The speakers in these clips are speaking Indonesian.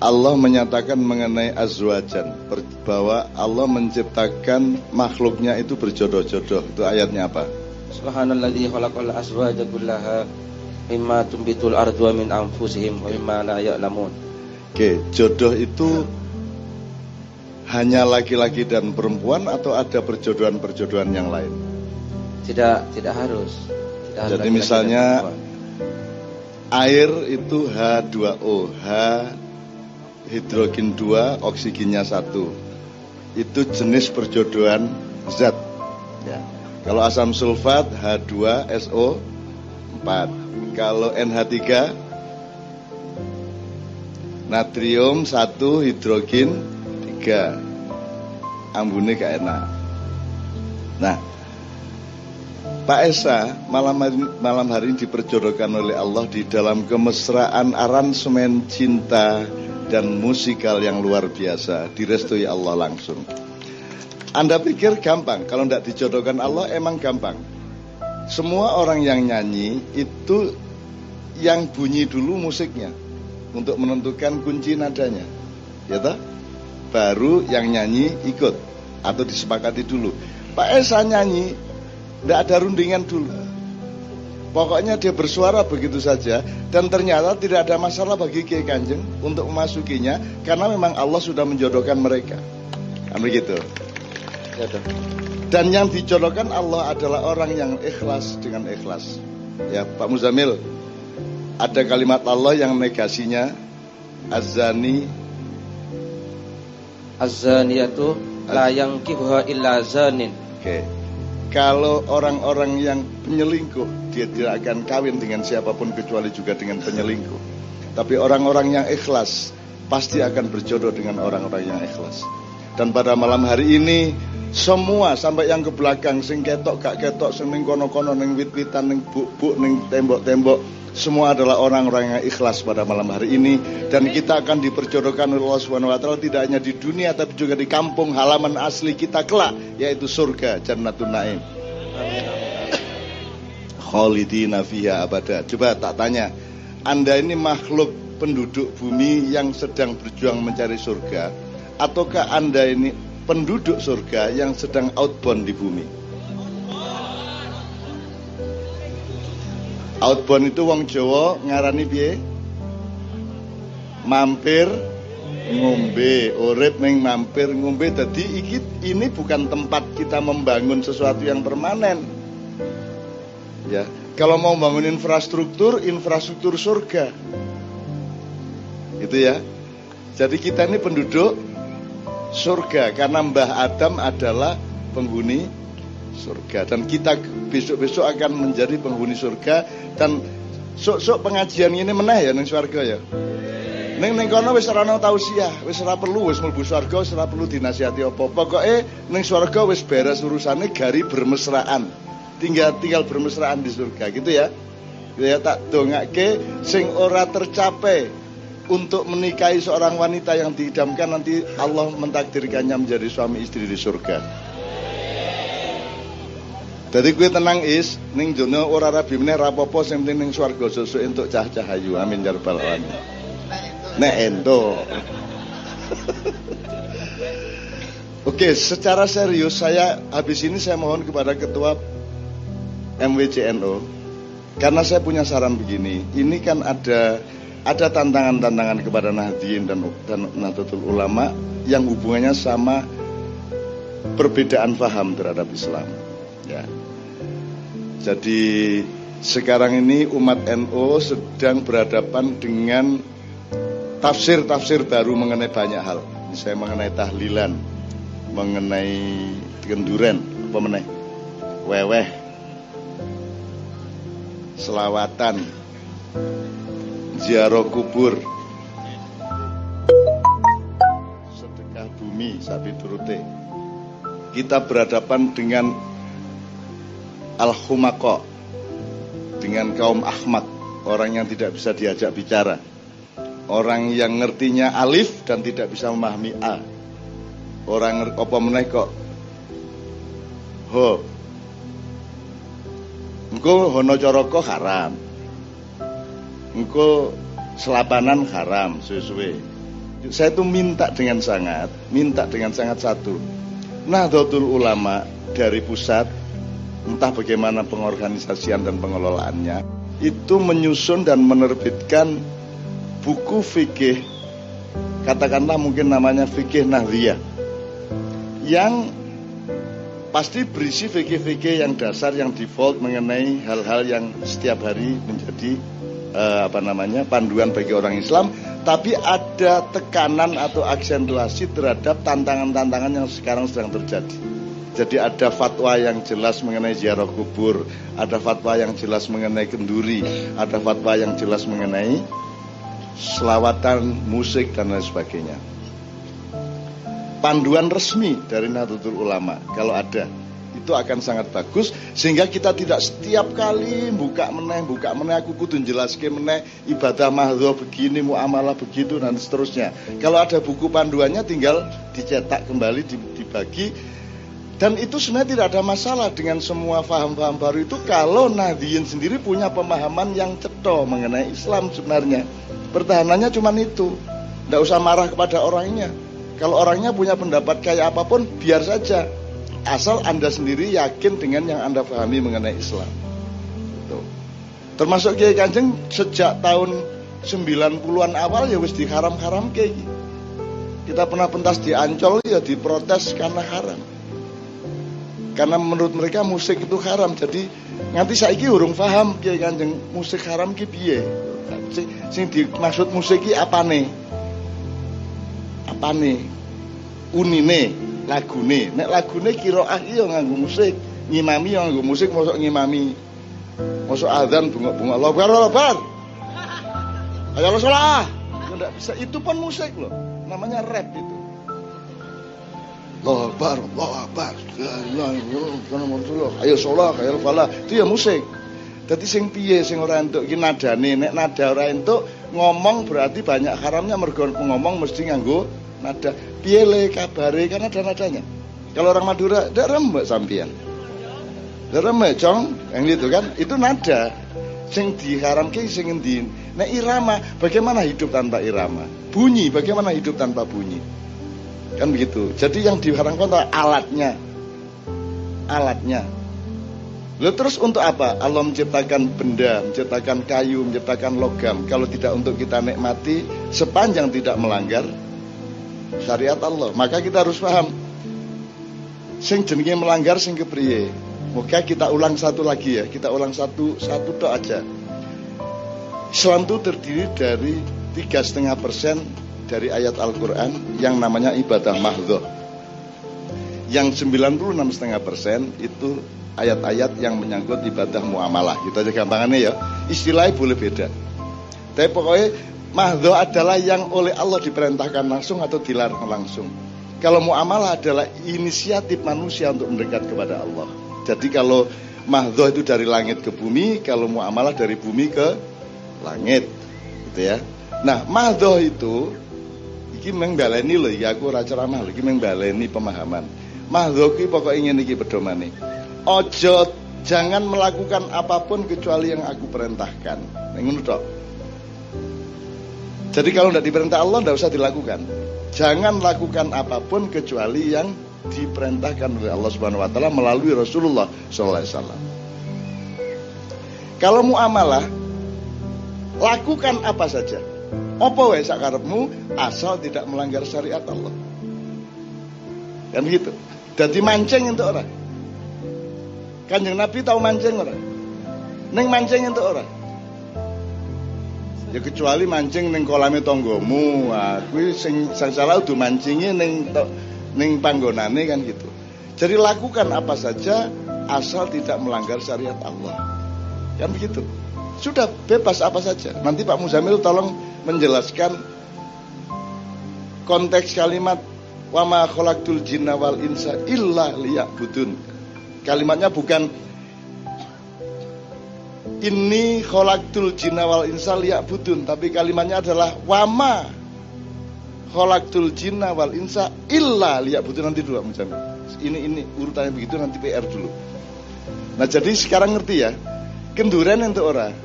Allah menyatakan mengenai azwajan, bahwa Allah menciptakan makhluknya itu berjodoh-jodoh. Itu ayatnya apa? Subhanalladzi khalaqal azwaja kullaha mimma tumbitul ardu wa min anfusihim wa mimma la ya'lamun. Oke, jodoh itu hanya laki-laki dan perempuan atau ada perjodohan-perjodohan yang lain? Tidak harus. Jadi misalnya air itu H2O, H hidrogen 2, oksigennya 1. Itu jenis perjodohan zat. Ya. Kalau asam sulfat H2SO 4. Kalau NH3 natrium 1, hidrogen 3. Ambune gak enak. Nah, Pak Esa malam hari ini diperjodohkan oleh Allah di dalam kemesraan aransemen cinta dan musikal yang luar biasa, direstui Allah langsung. Anda pikir gampang? Kalau tidak dijodohkan Allah emang gampang. Semua orang yang nyanyi itu yang bunyi dulu musiknya untuk menentukan kunci nadanya, ya toh? Baru yang nyanyi ikut atau disepakati dulu. Pak Esa nyanyi tidak ada rundingan dulu. Pokoknya dia bersuara begitu saja. Dan ternyata tidak ada masalah bagi Kiai Kanjeng untuk memasukinya, karena memang Allah sudah menjodohkan mereka. Kan begitu. Dan yang dijodohkan Allah adalah orang yang ikhlas dengan ikhlas. Ya Pak Muzamil, ada kalimat Allah yang negasinya Az-zaniyatu la yankihuha illa zanin. Oke. Kalau orang-orang yang penyelingkuh, dia tidak akan kawin dengan siapapun kecuali juga dengan penyelingkuh. Tapi orang-orang yang ikhlas pasti akan berjodoh dengan orang-orang yang ikhlas. Dan pada malam hari ini semua sampai yang ke belakang, sing ketok gak ketok, sing ning kono-kono, ning wit-witan, ning buk-buk, ning tembok-tembok, semua adalah orang-orang yang ikhlas pada malam hari ini. Dan kita akan diperjodohkan oleh Allah Subhanahu wa taala tidak hanya di dunia tapi juga di kampung halaman asli kita kelak, yaitu surga Jannatun Naim. Khalidina fiha abada. Coba tak tanya, Anda ini makhluk penduduk bumi yang sedang berjuang mencari surga, ataukah Anda ini penduduk surga yang sedang outbound di bumi? Outbound itu wong Jawa ngarani piye? Mampir ngombe, urip ning mampir ngombe. Dadi ini bukan tempat kita membangun sesuatu yang permanen. Ya, kalau mau bangun infrastruktur surga. Itu ya. Jadi kita ini penduduk surga karena Mbah Adam adalah penghuni surga, dan kita besok-besok akan menjadi penghuni surga. Dan sok pengajian ini meneh ya ning swarga ya. Ning kono wis ora ana tausiah, wis ora perlu, wis mlebu swarga, wis ora perlu dinasihati apa. Pokoke ning swarga wis beres urusane, gari bermesraan. Tinggal bermesraan di surga gitu ya. Ya tak dongake sing ora tercapai untuk menikahi seorang wanita yang diidamkan, nanti Allah mentakdirkannya menjadi suami istri di surga. Jadi gue tenang is, ning jono ora rabi meneh rapopo, sing penting ning swarga sesuk entuk cah-cah ayu. Amin ya rabbal alamin. Nek ento. Oke, secara serius saya habis ini saya mohon kepada ketua MWCNO, karena saya punya saran begini. Ini kan ada tantangan-tantangan kepada Nahdien dan Nahdlatul Ulama yang hubungannya sama perbedaan faham terhadap Islam. Ya. Jadi sekarang ini umat NU sedang berhadapan dengan tafsir-tafsir baru mengenai banyak hal. Misalnya mengenai tahlilan, mengenai kenduren, apa meneh, weweh, selawatan, ziarah kubur, sedekah bumi, sapi turute. Kita berhadapan dengan al-humaqah, dengan kaum ahmak, orang yang tidak bisa diajak bicara, orang yang ngertinya alif dan tidak bisa memahami a, orang apa meneh kok ho, engko hono coroko haram, engko selapanan haram suwe-suwe. Saya itu minta dengan sangat satu. Nahdlatul Ulama dari pusat, entah bagaimana pengorganisasian dan pengelolaannya, itu menyusun dan menerbitkan buku fikih, katakanlah mungkin namanya fikih Nahdliyah, yang pasti berisi fikih-fikih yang dasar, yang default mengenai hal-hal yang setiap hari menjadi panduan bagi orang Islam, tapi ada tekanan atau aksentuasi terhadap tantangan-tantangan yang sekarang sedang terjadi. Jadi ada fatwa yang jelas mengenai ziarah kubur, ada fatwa yang jelas mengenai kenduri, ada fatwa yang jelas mengenai selawatan, musik dan lain sebagainya. Panduan resmi dari Nahdlatul Ulama kalau ada, itu akan sangat bagus, sehingga kita tidak setiap kali buka meneh aku kudu jelaske meneh ibadah mahdhah begini, muamalah begitu dan seterusnya. Kalau ada buku panduannya tinggal dicetak kembali, dibagi, dan itu sebenarnya tidak ada masalah dengan semua paham-paham baru itu kalau Nahdliyin sendiri punya pemahaman yang cetha mengenai Islam. Sebenarnya pertahanannya cuma itu, tidak usah marah kepada orangnya. Kalau orangnya punya pendapat kayak apapun, biar saja, asal Anda sendiri yakin dengan yang Anda pahami mengenai Islam. Tuh. Termasuk Kiai Kanjeng sejak tahun 90-an awal ya wis diharam-haram kayak gitu. Kita pernah pentas di Ancol ya diprotes karena haram. Karena menurut mereka musik itu haram. Jadi nganti saiki urung paham Kiai Kanjeng musik haram ki piye. Sing dimaksud musik ki apane? Apane? Unine, lagune. Nek lagune qiraah iki ya nganggo musik, ngimami ya nganggo musik, mosok ngimami. Mosok azan bengok-bengok Allahu Akbar. Ayo salah. Enggak bisa, itu pun musik loh. Namanya rap itu. Allahu Akbar, Allahu Akbar. Ayo salah, ayo falah. Itu ya musik. Dadi sing piye sing ora entuk iki nadane, nek nada ora entuk ngomong berarti banyak haramnya, mergo ngomong mesti nganggo nada. Piye le kabare kan ada nadanya. Kalau orang Madura ndak rembek sampean. Ndak rembek, Cong. Yang itu kan itu nada. Sing diharamke sing endi? Nek irama, bagaimana hidup tanpa irama? Bunyi, bagaimana hidup tanpa bunyi? Kan begitu. Jadi yang diharamkan adalah alatnya. Alatnya. Lalu terus untuk apa? Allah menciptakan benda, menciptakan kayu, menciptakan logam. Kalau tidak untuk kita nikmati, sepanjang tidak melanggar syariat Allah. Maka kita harus paham, sing jenenge melanggar sing kepriye. Moga kita ulang satu lagi ya. Kita ulang satu tok aja. Islam itu terdiri dari 3,5% dari ayat Al-Quran yang namanya ibadah mahdhah. Yang 96,5% itu ayat-ayat yang menyangkut ibadah muamalah. Gitu aja gampangannya ya. Istilahnya boleh beda, tapi pokoknya mahdhah adalah yang oleh Allah diperintahkan langsung atau dilarang langsung. Kalau muamalah adalah inisiatif manusia untuk mendekat kepada Allah. Jadi kalau mahdhah itu dari langit ke bumi, kalau muamalah dari bumi ke langit, gitu ya. Nah, mahdhah itu iki mengbaleni lho ya, aku ora ceramah lho, iki mengbaleni pemahaman. Mahdhah iki pokoke ngene iki pedomane. Ojo, jangan melakukan apapun kecuali yang aku perintahkan. Ngono tok. Jadi kalau tidak diperintah Allah, tidak usah dilakukan. Jangan lakukan apapun kecuali yang diperintahkan oleh Allah Subhanahu Wa Taala melalui Rasulullah Sallallahu Alaihi Wasallam. Kalau muamalah, lakukan apa saja. Apa wae sakarepmu asal tidak melanggar syariat Allah. Kan gitu. Dadi mancing untuk orang. Kanjeng Nabi tahu mancing ora? Ning mancing entuk ora? Ya kecuali mancing ning kolame tanggamu. Wah, kuwi sing salah udah mancinge ning panggonane kan gitu. Jadi lakukan apa saja asal tidak melanggar syariat Allah. Kan begitu. Sudah bebas apa saja. Nanti Pak Muzamil tolong menjelaskan konteks kalimat wa ma khalaqtul jinna wal insa illa liya'budun. Kalimatnya bukan inni khalaqtul jinna wal insa liya'budun, tapi kalimatnya adalah wama khalaqtul jinna wal insa illa liya'budun. Nanti dulu Muzamil. Ini urutannya begitu, nanti PR dulu. Nah, jadi sekarang ngerti ya. Kenduren untuk orang.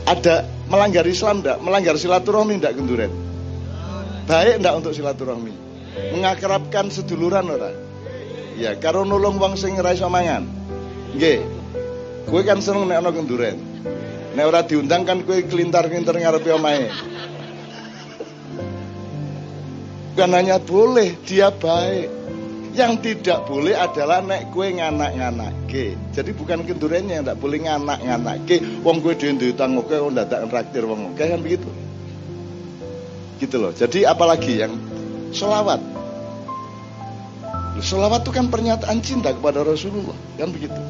Ada melanggar Islam enggak? Melanggar silaturahmi enggak Genduren? Baik enggak untuk silaturahmi? Mengakrabkan seduluran ora? Ya, karo nulung wong sing ora iso mangan. Nggih. Kowe kan seneng nek ana Genduren. Nek ora diundang kan kowe kelintar-kelintar ngarepe omahe. Bukan hanya boleh, dia baik. Yang tidak boleh adalah nek kue nganak-nganakke. Jadi bukan Gendurennya yang tidak boleh nganak-nganakke. Wong kue duwe utang oke, wong ndak traktir wong oke kan begitu. Gitu loh. Jadi apalagi yang sholawat. Sholawat itu kan pernyataan cinta kepada Rasulullah, kan begitu.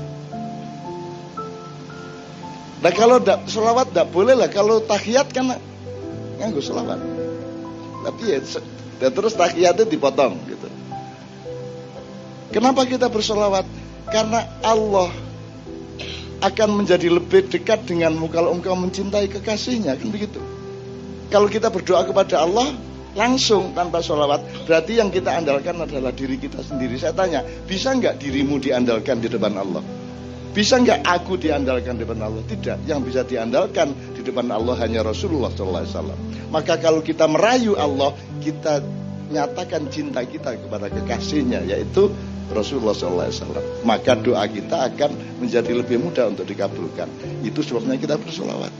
Nah kalau sholawat tidak boleh lah. Kalau tahiyat kan nganggo sholawat. Tapi ya terus tahiyatnya dipotong gitu. Kenapa kita bersolawat? Karena Allah akan menjadi lebih dekat denganmu kalau engkau mencintai kekasihnya, kan begitu. Kalau kita berdoa kepada Allah langsung tanpa solawat, berarti yang kita andalkan adalah diri kita sendiri. Saya tanya, bisa nggak dirimu diandalkan di depan Allah? Bisa nggak aku diandalkan di depan Allah? Tidak. Yang bisa diandalkan di depan Allah hanya Rasulullah SAW. Maka kalau kita merayu Allah, kita nyatakan cinta kita kepada kekasihnya, yaitu Rasulullah SAW. Maka doa kita akan menjadi lebih mudah untuk dikabulkan. Itu sebabnya kita bersolawat.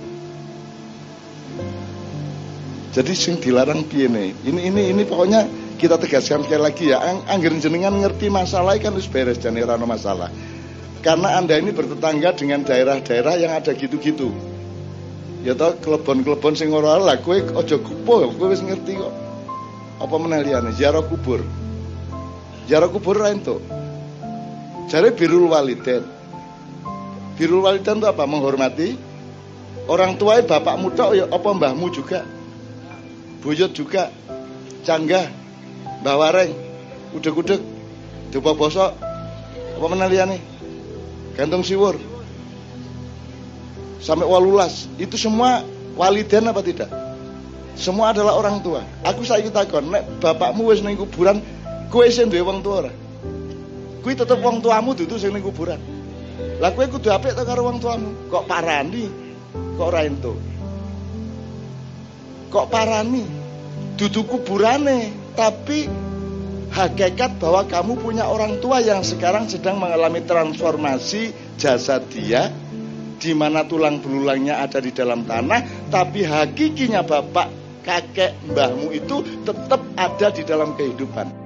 Jadi sing dilarang piye nih? Ini pokoknya kita tegaskan sekali lagi ya. Angger jenengan ngerti masalah kan wis beres jane ora ono masalah. Karena Anda ini bertetangga dengan daerah-daerah yang ada gitu-gitu. Ya toh klebon-klebon sing ora lah kowe aja kupo, kowe wis ngerti kok. Apa meneh liyane ziarah kubur. Ziarah kubur ra entuk. Jare birrul walidain. Birrul walidain itu apa? Menghormati orang tua, bapakmu tok ya apa mbahmu juga. Buyut juga. Canggah, Mbah Wareng, udeg-udeg, Dupa Bosok, apa meneh liyane? Gantung siwur. Sampai 18. Itu semua walidain apa tidak? Semua adalah orang tua. Aku saiki takon, nek bapakmu wis ning kuburan, kowe sing duwe wong tua ora? Kuwi tetep wong tuamu dudu sing ning kuburan. Lah kowe kudu apik to karo wong tuamu. Kok parani? Kok ora entuk? Kok parani? Dudu kuburane, tapi hakikat bahwa kamu punya orang tua yang sekarang sedang mengalami transformasi jasad dia, di mana tulang belulangnya ada di dalam tanah, tapi hakikinya bapak, kakek, mbahmu itu tetap ada di dalam kehidupan.